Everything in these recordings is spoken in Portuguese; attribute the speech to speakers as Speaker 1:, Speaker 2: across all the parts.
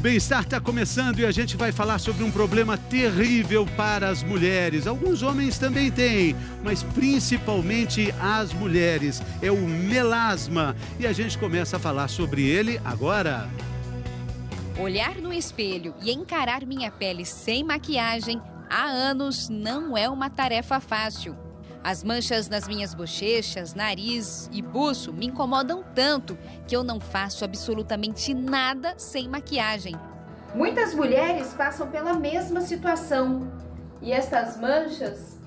Speaker 1: Bem-Estar está começando e a gente vai falar sobre um problema terrível para as mulheres. Alguns homens também têm, mas principalmente as mulheres. É o melasma. E a gente começa a falar sobre ele agora.
Speaker 2: Olhar no espelho e encarar minha pele sem maquiagem há anos não é uma tarefa fácil. As manchas nas minhas bochechas, nariz e buço me incomodam tanto que eu não faço absolutamente nada sem maquiagem.
Speaker 3: Muitas mulheres passam pela mesma situação e estas manchas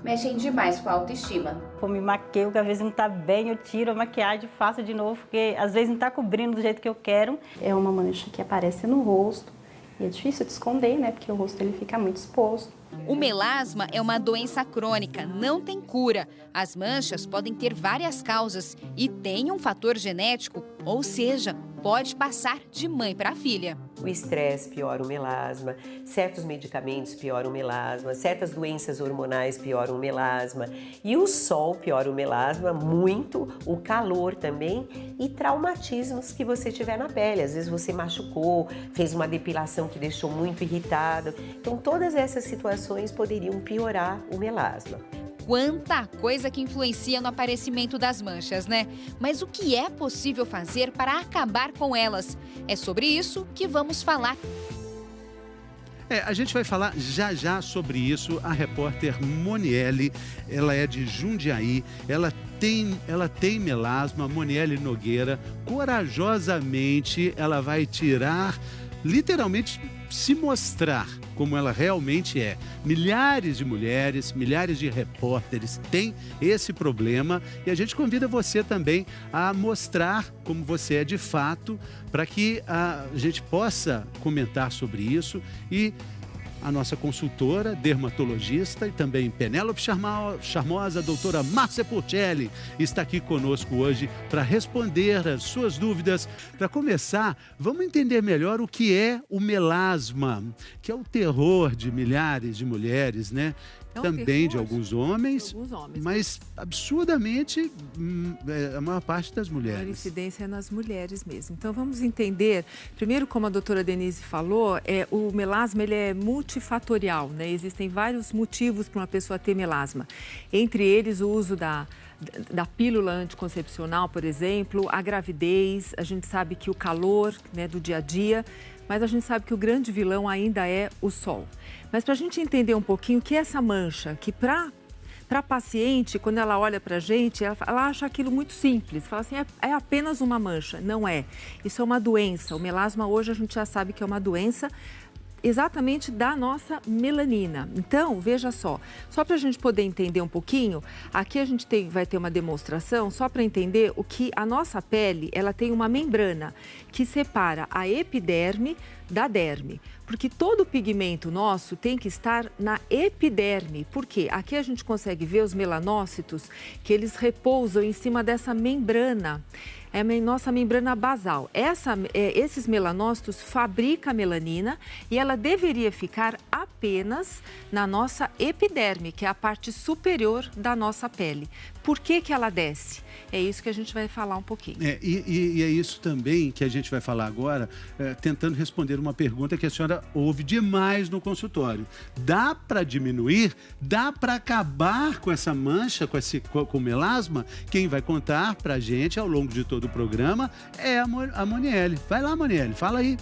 Speaker 3: mexem demais com a autoestima.
Speaker 4: Eu me maqueio, que às vezes não está bem, eu tiro a maquiagem e faço de novo, porque às vezes não está cobrindo do jeito que eu quero.
Speaker 5: É uma mancha que aparece no rosto e é difícil de esconder, né? Porque o rosto ele fica muito exposto.
Speaker 2: O melasma é uma doença crônica, não tem cura. As manchas podem ter várias causas e tem um fator genético, ou seja, pode passar de mãe para filha.
Speaker 6: O estresse piora o melasma, certos medicamentos pioram o melasma, certas doenças hormonais pioram o melasma e o sol piora o melasma muito, o calor também e traumatismos que você tiver na pele. Às vezes você machucou, fez uma depilação que deixou muito irritado. Então todas essas situações poderiam piorar o melasma.
Speaker 2: Quanta coisa que influencia no aparecimento das manchas, né? Mas o que é possível fazer para acabar com elas? É sobre isso que vamos falar.
Speaker 1: A gente vai falar já sobre isso. A repórter Moniele, ela é de Jundiaí, ela tem melasma. Moniele Nogueira, corajosamente, ela vai tirar, literalmente se mostrar como ela realmente é. Milhares de mulheres, milhares de repórteres têm esse problema e a gente convida você também a mostrar como você é de fato, para que a gente possa comentar sobre isso. E a nossa consultora, dermatologista e também Penélope Charmosa, a doutora Márcia Porcelli, está aqui conosco hoje para responder as suas dúvidas. Para começar, vamos entender melhor o que é o melasma, que é o terror de milhares de mulheres, né? Também de alguns homens, mas absurdamente a maior parte das mulheres.
Speaker 7: A maior incidência é nas mulheres mesmo. Então vamos entender, primeiro, como a doutora Denise falou, o melasma ele é multifatorial, né? Existem vários motivos para uma pessoa ter melasma. Entre eles o uso da pílula anticoncepcional, por exemplo, a gravidez, a gente sabe que o calor, né, do dia a dia, mas a gente sabe que o grande vilão ainda é o sol. Mas para a gente entender um pouquinho o que é essa mancha, que para a paciente, quando ela olha para a gente, ela acha aquilo muito simples, fala assim, é apenas uma mancha. Não é, isso é uma doença. O melasma hoje a gente já sabe que é uma doença exatamente da nossa melanina. Então, veja só para a gente poder entender um pouquinho, aqui a gente vai ter uma demonstração só para entender o que a nossa pele, ela tem uma membrana que separa a epiderme da derme, porque todo o pigmento nosso tem que estar na epiderme, porque aqui a gente consegue ver os melanócitos que eles repousam em cima dessa membrana. É a nossa membrana basal. Esses melanócitos fabricam a melanina e ela deveria ficar apenas na nossa epiderme, que é a parte superior da nossa pele. Por que ela desce? É isso que a gente vai falar um pouquinho.
Speaker 1: E é isso também que a gente vai falar agora, tentando responder uma pergunta que a senhora ouve demais no consultório. Dá para diminuir? Dá para acabar com essa mancha, com o melasma? Quem vai contar para a gente ao longo de todo o programa é a Moniele. Vai lá, Moniele, fala aí.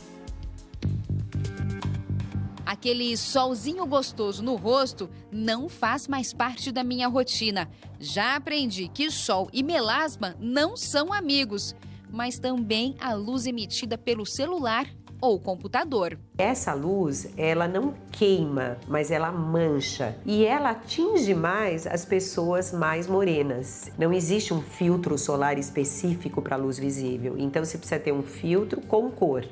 Speaker 2: Aquele solzinho gostoso no rosto não faz mais parte da minha rotina. Já aprendi que sol e melasma não são amigos, mas também a luz emitida pelo celular ou computador.
Speaker 6: Essa luz, ela não queima, mas ela mancha e ela atinge mais as pessoas mais morenas. Não existe um filtro solar específico para a luz visível, então você precisa ter um filtro com cor.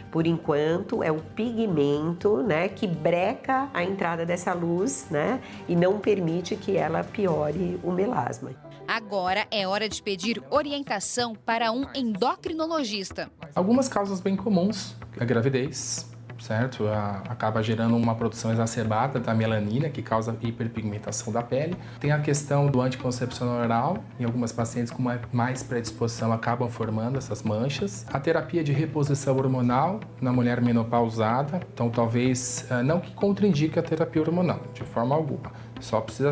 Speaker 6: Por enquanto, é o pigmento, né, que breca a entrada dessa luz, né, e não permite que ela piore o melasma.
Speaker 2: Agora é hora de pedir orientação para um endocrinologista.
Speaker 8: Algumas causas bem comuns, a gravidez, certo? Acaba gerando uma produção exacerbada da melanina, que causa hiperpigmentação da pele. Tem a questão do anticoncepcional oral, em algumas pacientes com mais predisposição acabam formando essas manchas. A terapia de reposição hormonal na mulher menopausada, então talvez não que contraindique a terapia hormonal, de forma alguma. Só precisa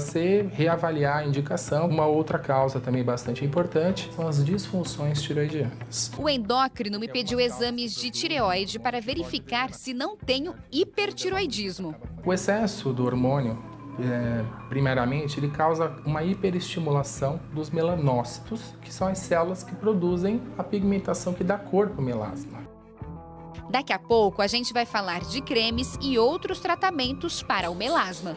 Speaker 8: reavaliar a indicação. Uma outra causa também bastante importante são as disfunções tiroidianas.
Speaker 2: O endócrino me pediu exames de tireoide para verificar se não tenho hipertiroidismo.
Speaker 8: O excesso do hormônio, primeiramente, ele causa uma hiperestimulação dos melanócitos, que são as células que produzem a pigmentação que dá cor para o melasma.
Speaker 2: Daqui a pouco a gente vai falar de cremes e outros tratamentos para o melasma.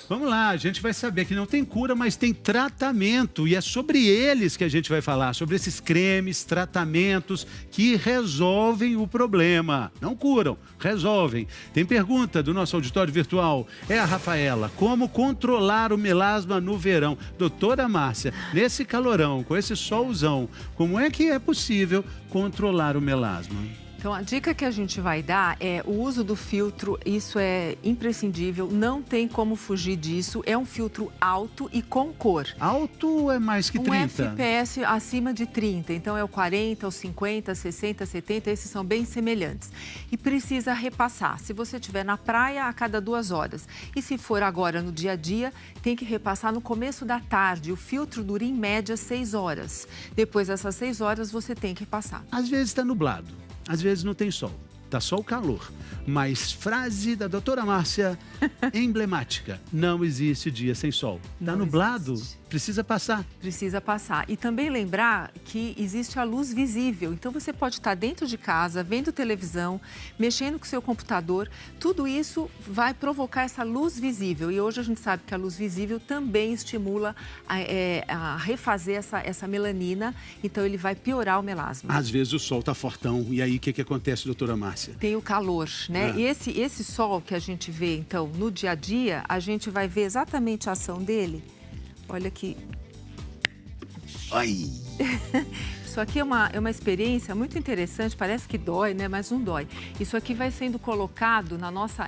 Speaker 1: Vamos lá, a gente vai saber que não tem cura, mas tem tratamento. E é sobre eles que a gente vai falar, sobre esses cremes, tratamentos que resolvem o problema. Não curam, resolvem. Tem pergunta do nosso auditório virtual. É a Rafaela. Como controlar o melasma no verão? Doutora Márcia, nesse calorão, com esse solzão, como é que é possível controlar o melasma?
Speaker 7: Então, a dica que a gente vai dar é o uso do filtro, isso é imprescindível, não tem como fugir disso. É um filtro alto e com cor.
Speaker 1: Alto é mais que 30?
Speaker 7: Um FPS acima de 30, então é o 40, o 50, 60, 70, esses são bem semelhantes. E precisa repassar, se você estiver na praia, a cada 2 horas. E se for agora no dia a dia, tem que repassar no começo da tarde. O filtro dura em média 6 horas. Depois dessas 6 horas, você tem que passar.
Speaker 1: Às vezes está nublado. Às vezes não tem sol, tá só o calor. Mas frase da doutora Márcia, emblemática, não existe dia sem sol. Tá nublado, precisa passar.
Speaker 7: Precisa passar. E também lembrar que existe a luz visível. Então você pode estar dentro de casa, vendo televisão, mexendo com o seu computador. Tudo isso vai provocar essa luz visível. E hoje a gente sabe que a luz visível também estimula a refazer essa melanina. Então ele vai piorar o melasma.
Speaker 1: Às vezes o sol tá fortão. E aí o que acontece, doutora Márcia?
Speaker 7: Tem o calor, né? E esse sol que a gente vê, então, no dia a dia, a gente vai ver exatamente a ação dele. Olha aqui.
Speaker 1: Ai!
Speaker 7: Isso aqui é uma experiência muito interessante, parece que dói, né? Mas não dói. Isso aqui vai sendo colocado na nossa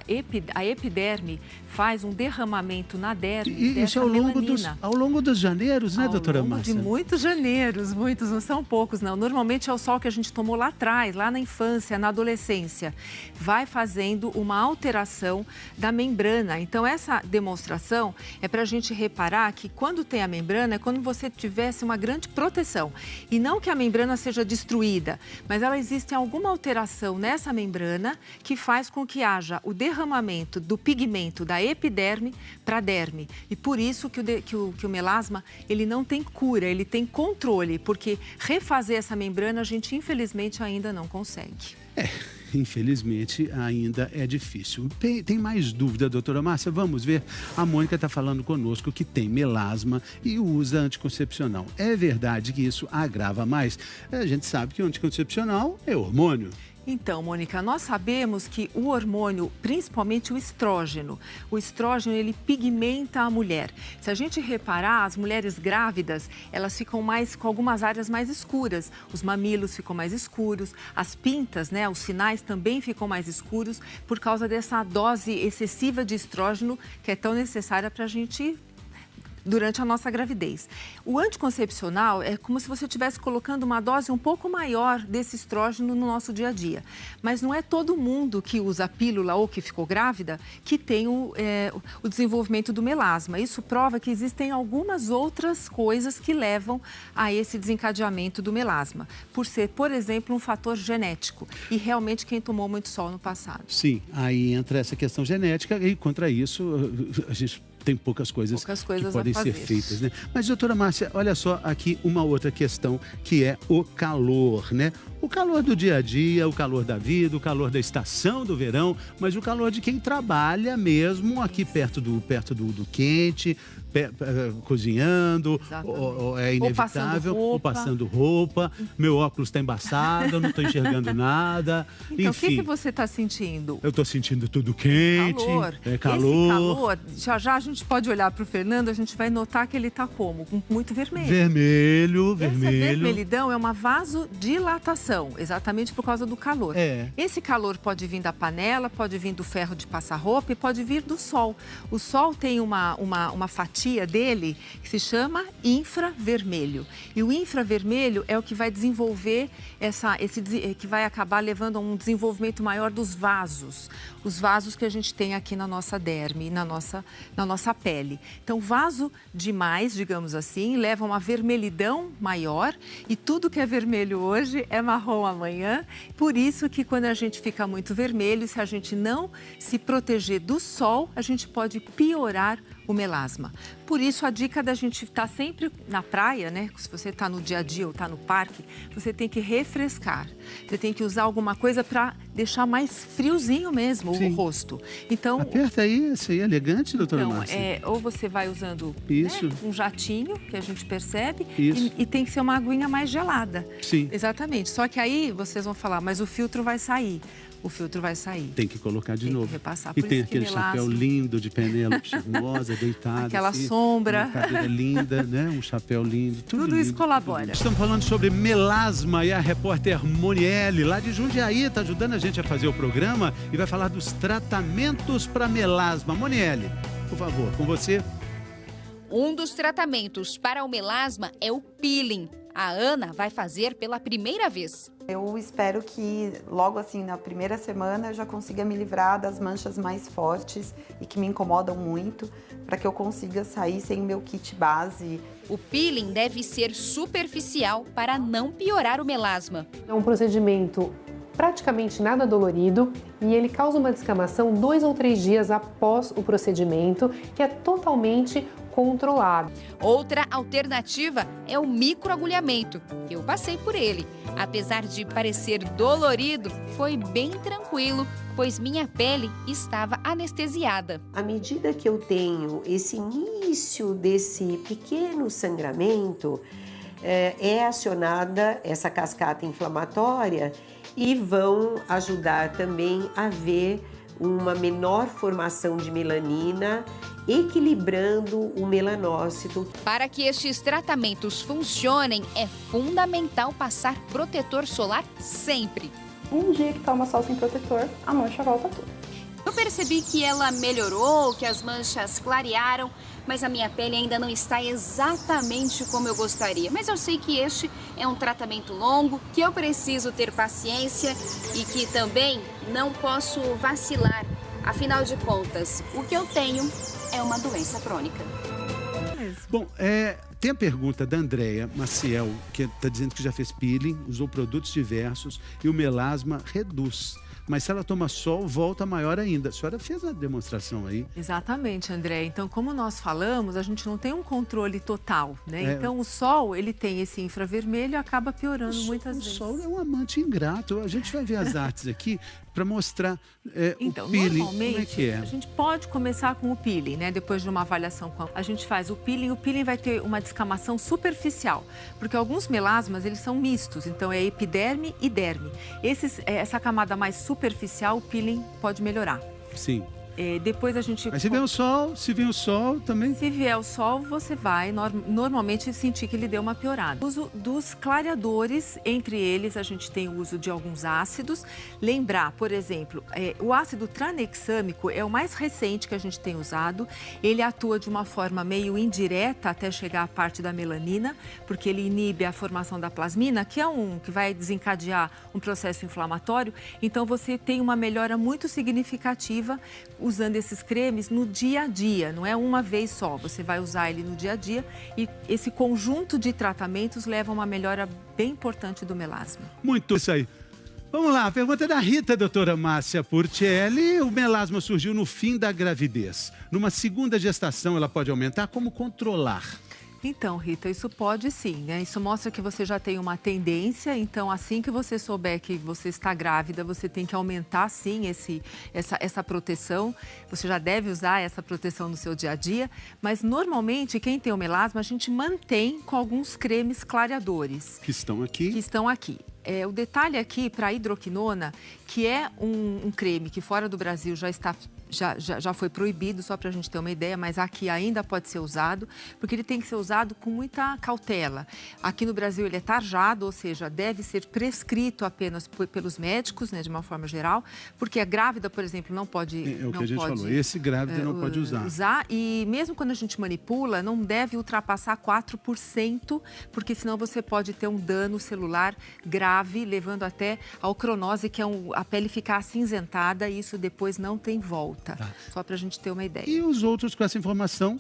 Speaker 7: a epiderme, faz um derramamento na derme.
Speaker 1: E isso ao longo dos janeiros, né, doutora Márcia?
Speaker 7: Ao longo de muitos janeiros, muitos, não são poucos, não. Normalmente é o sol que a gente tomou lá atrás, lá na infância, na adolescência. Vai fazendo uma alteração da membrana. Então, essa demonstração é para a gente reparar que quando tem a membrana, é quando você tivesse uma grande proteção. E não que a membrana seja destruída, mas ela existe alguma alteração nessa membrana que faz com que haja o derramamento do pigmento da epiderme para a derme. E por isso que o melasma, ele não tem cura, ele tem controle, porque refazer essa membrana a gente infelizmente ainda não consegue.
Speaker 1: Infelizmente, ainda é difícil. Tem mais dúvida, doutora Márcia? Vamos ver. A Mônica está falando conosco que tem melasma e usa anticoncepcional. É verdade que isso agrava mais? A gente sabe que o anticoncepcional é hormônio.
Speaker 7: Então, Mônica, nós sabemos que o hormônio, principalmente o estrógeno, ele pigmenta a mulher. Se a gente reparar, as mulheres grávidas, elas ficam com algumas áreas mais escuras. Os mamilos ficam mais escuros, as pintas, né, os sinais também ficam mais escuros por causa dessa dose excessiva de estrógeno que é tão necessária para a gente durante a nossa gravidez. O anticoncepcional é como se você estivesse colocando uma dose um pouco maior desse estrógeno no nosso dia a dia. Mas não é todo mundo que usa a pílula ou que ficou grávida que tem o desenvolvimento do melasma. Isso prova que existem algumas outras coisas que levam a esse desencadeamento do melasma. Por ser, por exemplo, um fator genético. E realmente quem tomou muito sol no passado.
Speaker 1: Sim, aí entra essa questão genética e contra isso a gente tem poucas coisas que podem ser feitas, né? Mas, doutora Márcia, olha só aqui uma outra questão que é o calor, né? O calor do dia a dia, o calor da vida, o calor da estação do verão, mas o calor de quem trabalha mesmo aqui perto do quente, cozinhando, é inevitável, ou passando roupa, meu óculos está embaçado, eu não estou enxergando nada.
Speaker 7: Então,
Speaker 1: enfim,
Speaker 7: o que você está sentindo?
Speaker 1: Eu estou sentindo tudo quente, calor.
Speaker 7: Esse calor, já a gente pode olhar para o Fernando, a gente vai notar que ele está como? Com muito vermelho.
Speaker 1: Vermelho.
Speaker 7: Essa vermelhidão é uma vasodilatação. convecção, exatamente por causa do calor. Esse calor pode vir da panela, pode vir do ferro de passar roupa e pode vir do sol. O sol tem uma fatia dele que se chama infravermelho. E o infravermelho é o que vai desenvolver que vai acabar levando a um desenvolvimento maior dos vasos. Os vasos que a gente tem aqui na nossa derme, na nossa pele. Então, vaso demais, digamos assim, leva a uma vermelhidão maior e tudo que é vermelho hoje é marrom amanhã. Por isso que quando a gente fica muito vermelho, se a gente não se proteger do sol, a gente pode piorar o melasma. Por isso, a dica da gente estar sempre na praia, né? Se você está no dia a dia ou está no parque, você tem que refrescar. Você tem que usar alguma coisa para deixar mais friozinho mesmo o rosto. Então,
Speaker 1: aperta aí, isso aí é elegante, doutora Márcia.
Speaker 7: Ou você vai usando um jatinho, que a gente percebe, e tem que ser uma aguinha mais gelada.
Speaker 1: Sim.
Speaker 7: Exatamente. Só que aí vocês vão falar, mas o filtro vai sair. O filtro vai sair.
Speaker 1: Tem que colocar de novo.
Speaker 7: Tem que repassar.
Speaker 1: E tem aquele chapéu lindo de Penélope Charmosa, deitada.
Speaker 7: Aquela
Speaker 1: assim,
Speaker 7: sombra.
Speaker 1: Uma cadeira linda, né? Um chapéu lindo.
Speaker 7: Tudo isso colabora.
Speaker 1: Estamos falando sobre melasma e a repórter Monielle, lá de Jundiaí, está ajudando a gente a fazer o programa e vai falar dos tratamentos para melasma. Monielle, por favor, com você.
Speaker 2: Um dos tratamentos para o melasma é o peeling. A Ana vai fazer pela primeira vez.
Speaker 9: Eu espero que logo assim, na primeira semana, eu já consiga me livrar das manchas mais fortes e que me incomodam muito, para que eu consiga sair sem o meu kit base.
Speaker 2: O peeling deve ser superficial para não piorar o melasma.
Speaker 10: É um procedimento praticamente nada dolorido e ele causa uma descamação 2 ou 3 dias após o procedimento, que é totalmente controlado.
Speaker 2: Outra alternativa é o microagulhamento. Eu passei por ele. Apesar de parecer dolorido, foi bem tranquilo, pois minha pele estava anestesiada.
Speaker 6: À medida que eu tenho esse início desse pequeno sangramento, é acionada essa cascata inflamatória e vão ajudar também a ver uma menor formação de melanina, equilibrando o melanócito.
Speaker 2: Para que estes tratamentos funcionem, é fundamental passar protetor solar sempre.
Speaker 5: Um dia que toma sol sem protetor, a mancha volta tudo.
Speaker 3: Eu percebi que ela melhorou, que as manchas clarearam, mas a minha pele ainda não está exatamente como eu gostaria. Mas eu sei que este é um tratamento longo, que eu preciso ter paciência e que também não posso vacilar. Afinal de contas, o que eu tenho é uma doença crônica.
Speaker 1: Bom, tem a pergunta da Andréia Maciel, que está dizendo que já fez peeling, usou produtos diversos e o melasma reduz. Mas se ela toma sol, volta maior ainda. A senhora fez a demonstração aí.
Speaker 7: Exatamente, André. Então, como nós falamos, a gente não tem um controle total, né? Então, o sol, ele tem esse infravermelho e acaba piorando muitas vezes. O
Speaker 1: sol é um amante ingrato. A gente vai ver as artes aqui para mostrar
Speaker 7: então,
Speaker 1: o peeling.
Speaker 7: Normalmente,
Speaker 1: como é que é?
Speaker 7: A gente pode começar com o peeling, né? Depois de uma avaliação, a gente faz o peeling vai ter uma descamação superficial, porque alguns melasmas, eles são mistos, então é epiderme e derme. Essa camada mais superficial, o peeling pode melhorar.
Speaker 1: Sim.
Speaker 7: Depois a gente...
Speaker 1: Mas se vier o sol também...
Speaker 7: Se vier o sol, você vai normalmente sentir que ele deu uma piorada. O uso dos clareadores, entre eles a gente tem o uso de alguns ácidos. Lembrar, por exemplo, o ácido tranexâmico é o mais recente que a gente tem usado. Ele atua de uma forma meio indireta até chegar à parte da melanina, porque ele inibe a formação da plasmina, que que vai desencadear um processo inflamatório. Então você tem uma melhora muito significativa usando esses cremes no dia a dia, não é uma vez só. Você vai usar ele no dia a dia e esse conjunto de tratamentos leva a uma melhora bem importante do melasma.
Speaker 1: Muito isso aí. Vamos lá, a pergunta da Rita, doutora Márcia Purtielli. O melasma surgiu no fim da gravidez. Numa segunda gestação, ela pode aumentar? Como controlar?
Speaker 7: Então, Rita, isso pode sim, né? Isso mostra que você já tem uma tendência, então assim que você souber que você está grávida, você tem que aumentar sim essa proteção. Você já deve usar essa proteção no seu dia a dia, mas normalmente quem tem o melasma, a gente mantém com alguns cremes clareadores.
Speaker 1: Que estão aqui?
Speaker 7: Que estão aqui. O detalhe aqui para a hidroquinona, que é um creme que fora do Brasil já está já foi proibido, só para a gente ter uma ideia, mas aqui ainda pode ser usado, porque ele tem que ser usado com muita cautela. Aqui no Brasil ele é tarjado, ou seja, deve ser prescrito apenas pelos médicos, né, de uma forma geral, porque a grávida, por exemplo, não pode...
Speaker 1: É o que a gente falou, esse grávida não pode usar.
Speaker 7: E mesmo quando a gente manipula, não deve ultrapassar 4%, porque senão você pode ter um dano celular grave, levando até a ocronose, que é a pele ficar acinzentada, e isso depois não tem volta. Só para a gente ter uma ideia.
Speaker 1: E os outros com essa informação,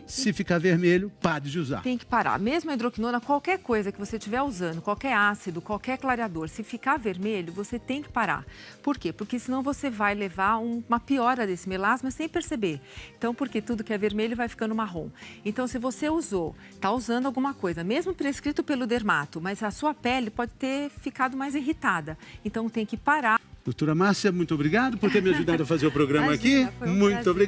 Speaker 1: se ficar vermelho, pare de usar.
Speaker 7: Tem que parar. Mesmo a hidroquinona, qualquer coisa que você estiver usando, qualquer ácido, qualquer clareador, se ficar vermelho, você tem que parar. Por quê? Porque senão você vai levar uma piora desse melasma sem perceber. Então, porque tudo que é vermelho vai ficando marrom. Então, se você está usando alguma coisa, mesmo prescrito pelo dermato, mas a sua pele pode ter ficado mais irritada. Então, tem que parar.
Speaker 1: Doutora Márcia, muito obrigado por ter me ajudado a fazer o programa aqui. Muito obrigado.